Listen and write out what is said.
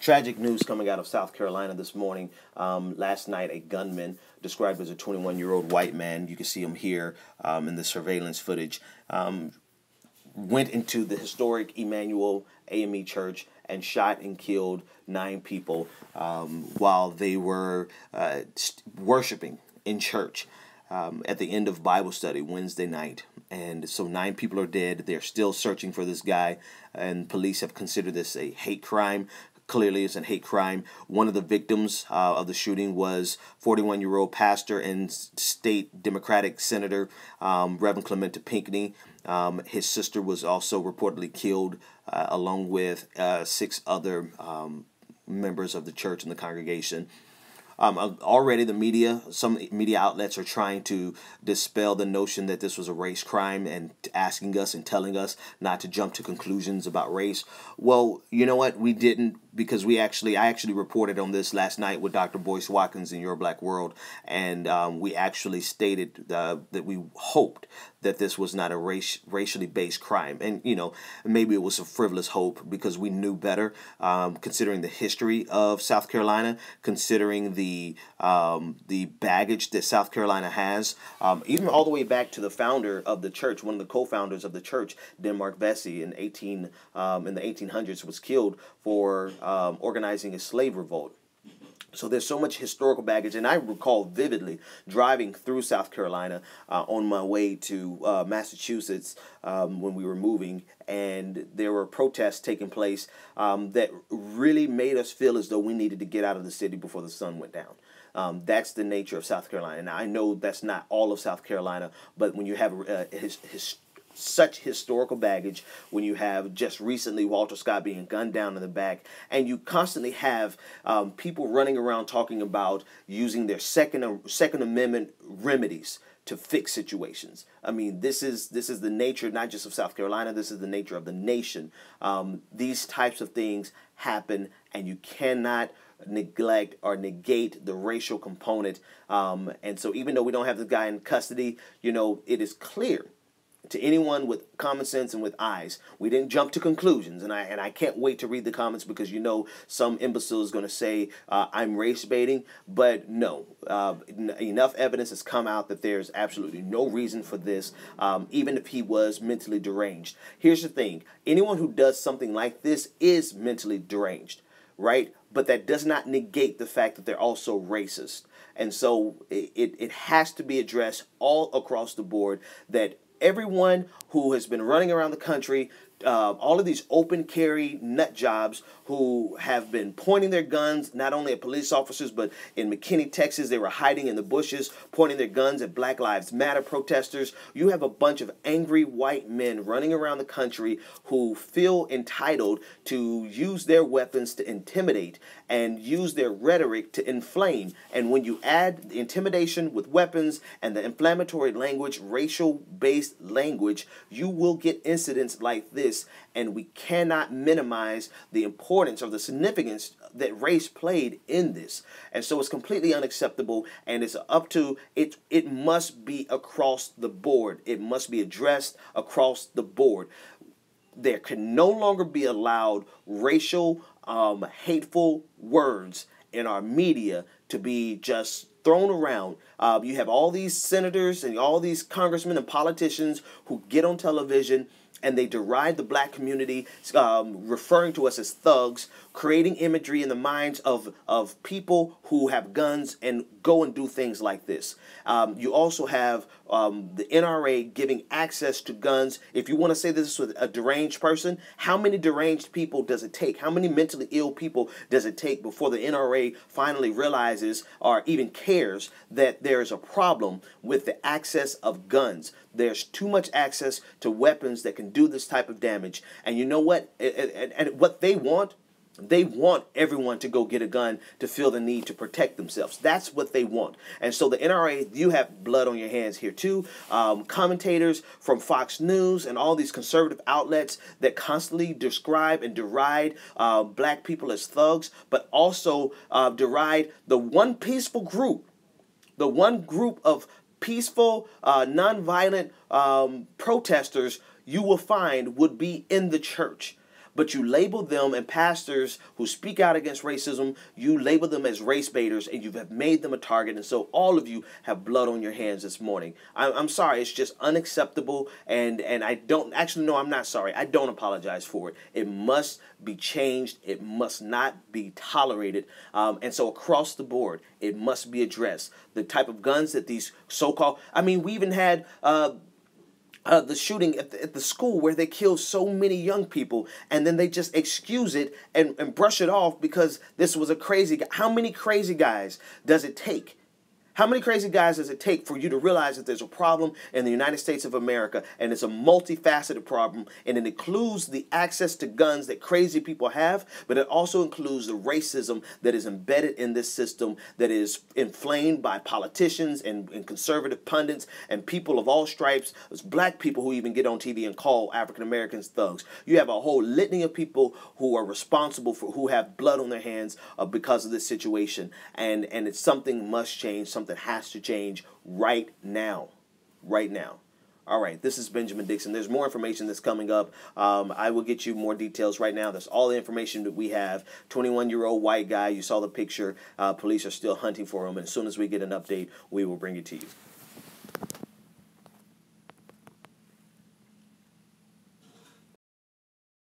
Tragic news coming out of South Carolina this morning. Last night, a gunman described as a 21-year-old white man, you can see him here in the surveillance footage, went into the historic Emanuel AME Church and shot and killed 9 people while they were worshiping in church at the end of Bible study Wednesday night. And so 9 people are dead. They're still searching for this guy, and police have considered this a hate crime. Clearly, it's a hate crime. One of the victims of the shooting was 41-year-old pastor and state Democratic Senator Reverend Clementa Pinckney. His sister was also reportedly killed, along with 6 other members of the church and the congregation. Already some media outlets are trying to dispel the notion that this was a race crime and asking us and telling us not to jump to conclusions about race. Well, you know what? We didn't, because I actually reported on this last night with Dr. Boyce Watkins in Your Black World, and we actually stated that we hoped that this was not a racially based crime. And, you know, maybe it was a frivolous hope because we knew better, considering the history of South Carolina, considering the baggage that South Carolina has, even all the way back to the founder of the church, one of the co-founders of the church, Denmark Vesey, in the 1800s, was killed for organizing a slave revolt. So there's so much historical baggage, and I recall vividly driving through South Carolina on my way to Massachusetts when we were moving, and there were protests taking place that really made us feel as though we needed to get out of the city before the sun went down. That's the nature of South Carolina. Now, I know that's not all of South Carolina, but when you have such historical baggage, when you have just recently Walter Scott being gunned down in the back, and you constantly have people running around talking about using their Second Amendment remedies to fix situations. I mean, this is the nature not just of South Carolina. This is the nature of the nation. These types of things happen, and you cannot neglect or negate the racial component. And so, even though we don't have the guy in custody, you know, it is clear to anyone with common sense and with eyes. We didn't jump to conclusions, and I can't wait to read the comments, because you know some imbecile is going to say I'm race baiting, but no, enough evidence has come out that there's absolutely no reason for this, even if he was mentally deranged. Here's the thing: anyone who does something like this is mentally deranged, right? But that does not negate the fact that they're also racist, and so it has to be addressed all across the board that everyone who has been running around the country, all of these open carry nut jobs who have been pointing their guns not only at police officers, but in McKinney, Texas, they were hiding in the bushes, pointing their guns at Black Lives Matter protesters. You have a bunch of angry white men running around the country who feel entitled to use their weapons to intimidate and use their rhetoric to inflame. And when you add the intimidation with weapons and the inflammatory language, racial-based language, you will get incidents like this. And we cannot minimize the importance or the significance that race played in this. And so it's completely unacceptable, and it's up to it. It must be across the board. It must be addressed across the board. There can no longer be allowed racial, hateful words in our media to be just thrown around. You have all these senators and all these congressmen and politicians who get on television and they deride the black community, referring to us as thugs, creating imagery in the minds of people who have guns and go and do things like this. You also have the NRA giving access to guns. If you want to say this with a deranged person, how many deranged people does it take? How many mentally ill people does it take before the NRA finally realizes or even cares that there is a problem with the access of guns? There's too much access to weapons that can do this type of damage. And you know what? And what they want everyone to go get a gun to feel the need to protect themselves. That's what they want. And so the NRA, you have blood on your hands here too. Commentators from Fox News and all these conservative outlets that constantly describe and deride black people as thugs, but also deride the one peaceful group, the one group of peaceful, nonviolent protesters you will find would be in the church. but you label them, and pastors who speak out against racism, you label them as race baiters, and you have made them a target. And so all of you have blood on your hands this morning. I'm sorry. It's just unacceptable. And I don't actually, no, I'm not sorry. I don't apologize for it. It must be changed. It must not be tolerated. And so across the board, it must be addressed. The type of guns that these so-called, I mean, we even had the shooting at the school where they killed so many young people, and then they just excuse it and brush it off because this was a crazy guy. How many crazy guys does it take? How many crazy guys does it take for you to realize that there's a problem in the United States of America, and it's a multifaceted problem, and it includes the access to guns that crazy people have, but it also includes the racism that is embedded in this system that is inflamed by politicians and conservative pundits and people of all stripes. There's black people who even get on TV and call African Americans thugs. You have a whole litany of people who are responsible for, who have blood on their hands because of this situation, and it's something must change. Something has to change right now. Right now. All right, this is Benjamin Dixon. There's more information that's coming up. I will get you more details right now. That's all the information that we have. 21-year-old white guy. You saw the picture. Police are still hunting for him. And as soon as we get an update, we will bring it to you.